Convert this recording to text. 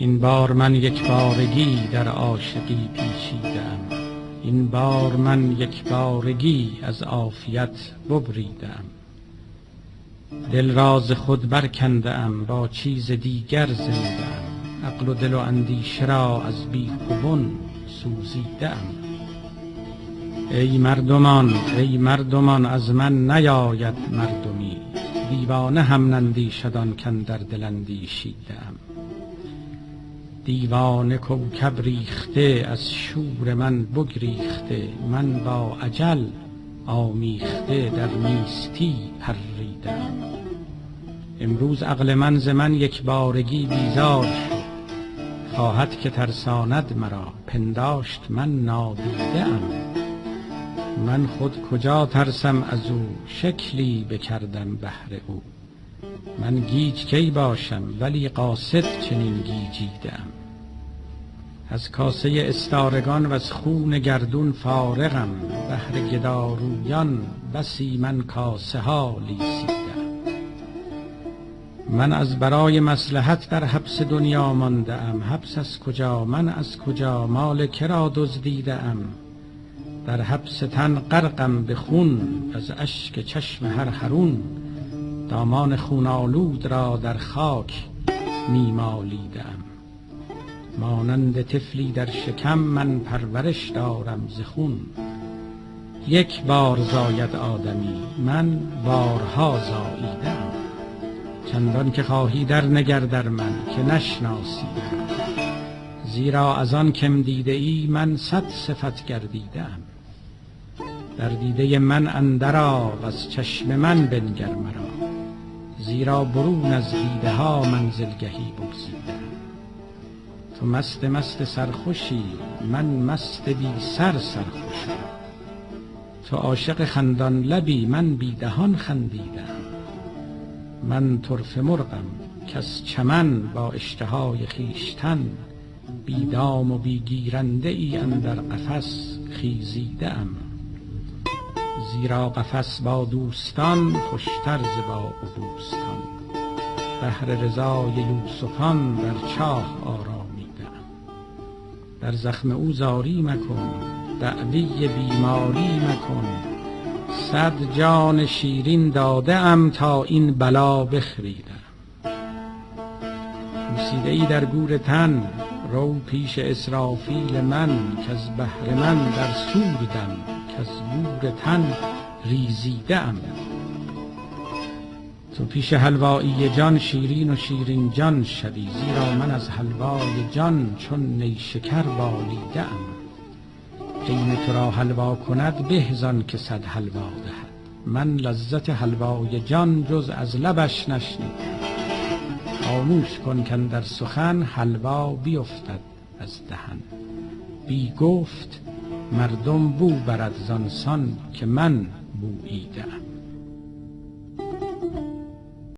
این بار من یک بارگی در عاشقی پیچیدم، این بار من یک بارگی از عافیت ببریدم. دل راز خود برکندم، با چیز دیگر زندم، عقل و دل و اندیشه را از بیخوبون سوزیدم. ای مردمان ای مردمان از من نیاید مردمی، دیوانه هم نندیشد آن کاندر دل اندیشیدم. دیوانه کوکب ریخته از شور من بگریخته، من با اجل آمیخته در نیستی پریدم. امروز عقل من ز من یک بارگی بیزار شد، خواهد که ترساند مرا پنداشت من نادیده ام. من خود کجا ترسم از او، شکلی بکردم بهر او. من گیج کی باشم ولی قاصد چنین گیجیدم. از کاسه استارگان و از خون گردون فارغم، بهر گدارویان بسی من کاسه ها لیسیدم. من از برای مصلحت در حبس دنیا مانده ام، حبس از کجا من از کجا، مال کرا دزدیده ام. در حبس تن غرقم به خون، از اشک چشم هر حرون، دامان خون آلود را در خاک می مالیدم. مانند طفلی در شکم من پرورش دارم ز خون، یک بار زاید آدمی من بارها زاییدم. چندان که خواهی در نگر در من که نشناسیدم، زیرا از آن کم دیده ای من 100 صفت گردیدم. در دیده من اندر آ و از چشم من بنگر مرا، زیرا برون از دیده ها منزلگهی بگزیدم. تو مست مست سرخوشی، من مست بی سر سرخوشم. تو عاشق خندان لبی، من بی دهان خندیدم. من طرفه مرغم کز چمن با اشتهای خویشتن، بی دام و بی گیرنده ای اندر قفس خیزیده ام. زیرا قفس با دوستان خوشتر ز با بوستان، بهر رضای یوسفان در چاه آرامیدم. در زخم او زاری مکن، دعوی بیماری مکن، 100 جان شیرین داده ام تا این بلا بخریدم. پوسیده ای در گور تن، رو پیش اسرافیل من، کز بهر من در سوردم، کز گور تن ریزیده ام. تو پیش حلوایی جان شیرین و شیرین جان شوی، زیرا من از حلوای جان چون نیشکر بالیده ام. عین تو را حلوا کند به زان که 100 حلوا دهد، من لذت حلوای جان جز از لبش نشنیدم. خاموش کن کاندر سخن حلوا بیفتد از دهن، بی گفت مردم بو برد زان سان که من بوییده ام.